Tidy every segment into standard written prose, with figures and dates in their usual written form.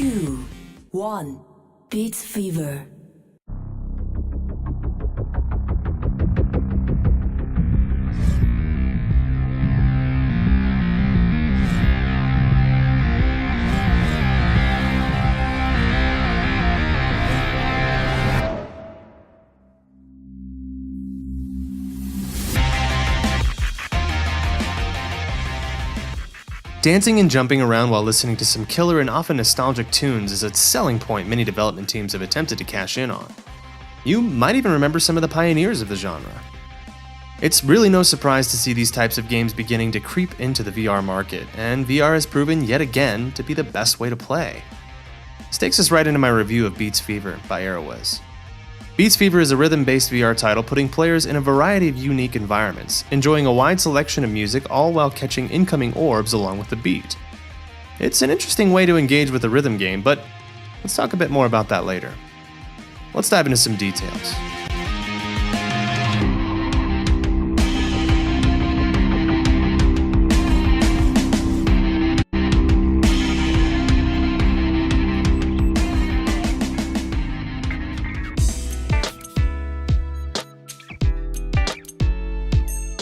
2, 1. Beats Fever. Dancing and jumping around while listening to some killer and often nostalgic tunes is a selling point many development teams have attempted to cash in on. You might even remember some of the pioneers of the genre. It's really no surprise to see these types of games beginning to creep into the VR market, and VR has proven yet again to be the best way to play. This takes us right into my review of Beats Fever by Aerowiz. Beats Fever is a rhythm-based VR title putting players in a variety of unique environments, enjoying a wide selection of music all while catching incoming orbs along with the beat. It's an interesting way to engage with a rhythm game, but let's talk a bit more about that later. Let's dive into some details.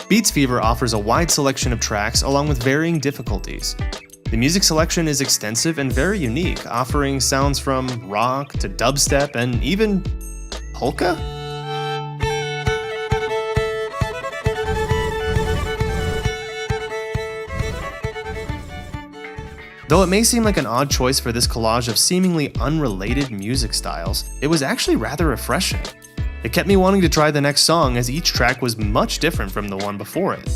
Beats Fever offers a wide selection of tracks along with varying difficulties. The music selection is extensive and very unique, offering sounds from rock to dubstep and even polka? Though it may seem like an odd choice for this collage of seemingly unrelated music styles, it was actually rather refreshing. It kept me wanting to try the next song as each track was much different from the one before it.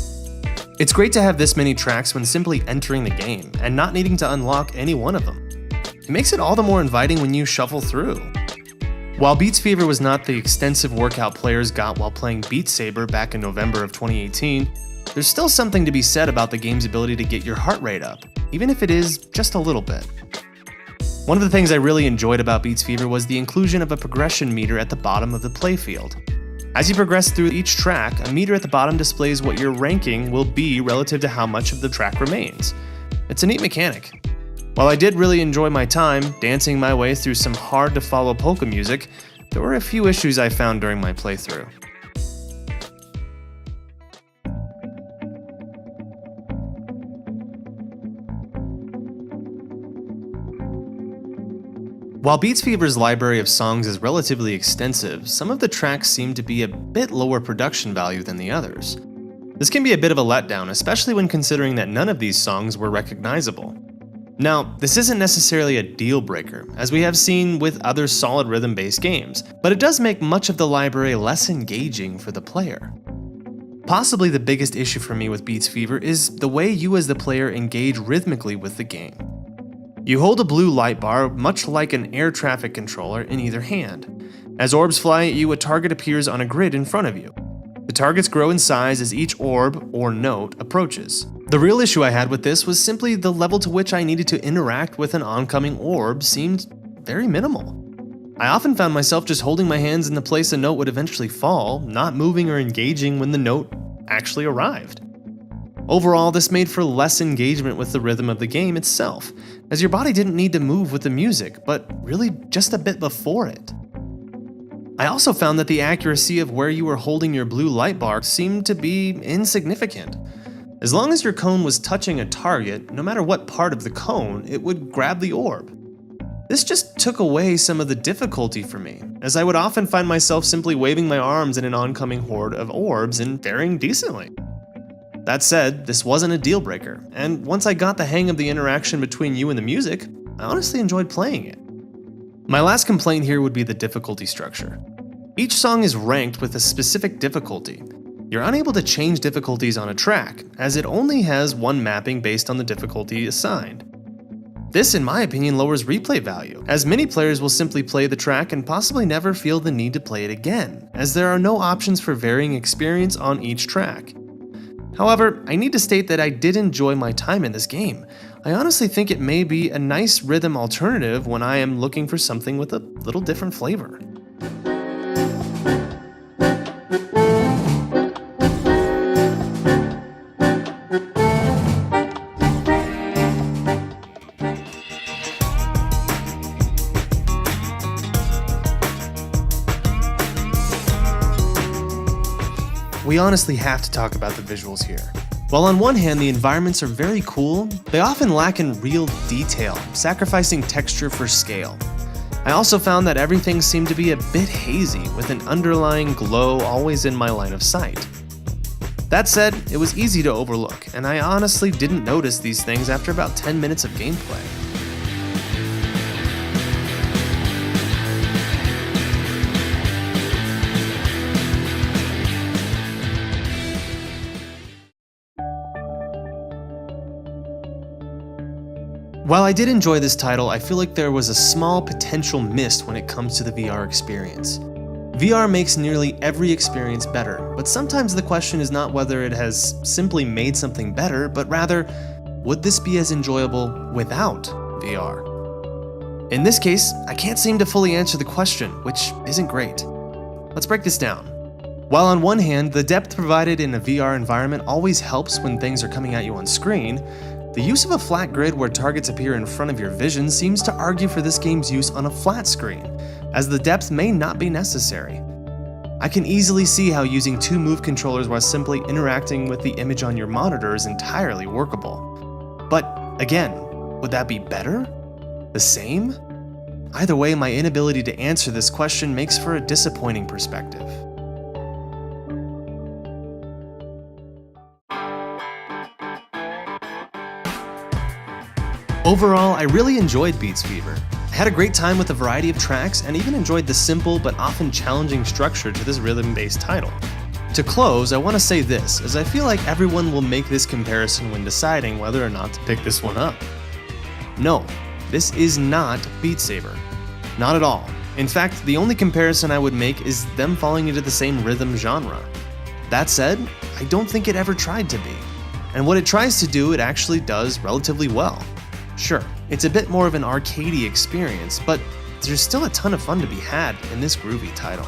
It's great to have this many tracks when simply entering the game and not needing to unlock any one of them. It makes it all the more inviting when you shuffle through. While Beats Fever was not the extensive workout players got while playing Beat Saber back in November of 2018, there's still something to be said about the game's ability to get your heart rate up, even if it is just a little bit. One of the things I really enjoyed about Beats Fever was the inclusion of a progression meter at the bottom of the playfield. As you progress through each track, a meter at the bottom displays what your ranking will be relative to how much of the track remains. It's a neat mechanic. While I did really enjoy my time dancing my way through some hard-to-follow polka music, there were a few issues I found during my playthrough. While Beats Fever's library of songs is relatively extensive, some of the tracks seem to be a bit lower production value than the others. This can be a bit of a letdown, especially when considering that none of these songs were recognizable. Now, this isn't necessarily a deal breaker, as we have seen with other solid rhythm-based games, but it does make much of the library less engaging for the player. Possibly the biggest issue for me with Beats Fever is the way you as the player engage rhythmically with the game. You hold a blue light bar, much like an air traffic controller, in either hand. As orbs fly at you, a target appears on a grid in front of you. The targets grow in size as each orb, or note, approaches. The real issue I had with this was simply the level to which I needed to interact with an oncoming orb seemed very minimal. I often found myself just holding my hands in the place a note would eventually fall, not moving or engaging when the note actually arrived. Overall, this made for less engagement with the rhythm of the game itself, as your body didn't need to move with the music, but really just a bit before it. I also found that the accuracy of where you were holding your blue light bar seemed to be insignificant. As long as your cone was touching a target, no matter what part of the cone, it would grab the orb. This just took away some of the difficulty for me, as I would often find myself simply waving my arms in an oncoming horde of orbs and faring decently. That said, this wasn't a deal breaker, and once I got the hang of the interaction between you and the music, I honestly enjoyed playing it. My last complaint here would be the difficulty structure. Each song is ranked with a specific difficulty. You're unable to change difficulties on a track, as it only has one mapping based on the difficulty assigned. This, in my opinion, lowers replay value, as many players will simply play the track and possibly never feel the need to play it again, as there are no options for varying experience on each track. However, I need to state that I did enjoy my time in this game. I honestly think it may be a nice rhythm alternative when I am looking for something with a little different flavor. we honestly have to talk about the visuals here. While on one hand the environments are very cool, they often lack in real detail, sacrificing texture for scale. I also found that everything seemed to be a bit hazy, with an underlying glow always in my line of sight. That said, it was easy to overlook, and I honestly didn't notice these things after about 10 minutes of gameplay. While I did enjoy this title, I feel like there was a small potential missed when it comes to the VR experience. VR makes nearly every experience better, but sometimes the question is not whether it has simply made something better, but rather, would this be as enjoyable without VR? In this case, I can't seem to fully answer the question, which isn't great. Let's break this down. While on one hand, the depth provided in a VR environment always helps when things are coming at you on screen, the use of a flat grid where targets appear in front of your vision seems to argue for this game's use on a flat screen, as the depth may not be necessary. I can easily see how using two move controllers while simply interacting with the image on your monitor is entirely workable. But again, would that be better? The same? Either way, my inability to answer this question makes for a disappointing perspective. Overall, I really enjoyed Beats Fever. I had a great time with a variety of tracks and even enjoyed the simple but often challenging structure to this rhythm-based title. To close, I want to say this, as I feel like everyone will make this comparison when deciding whether or not to pick this one up. No, this is not Beat Saber. Not at all. In fact, the only comparison I would make is them falling into the same rhythm genre. That said, I don't think it ever tried to be. And what it tries to do, it actually does relatively well. Sure, it's a bit more of an arcadey experience, but there's still a ton of fun to be had in this groovy title.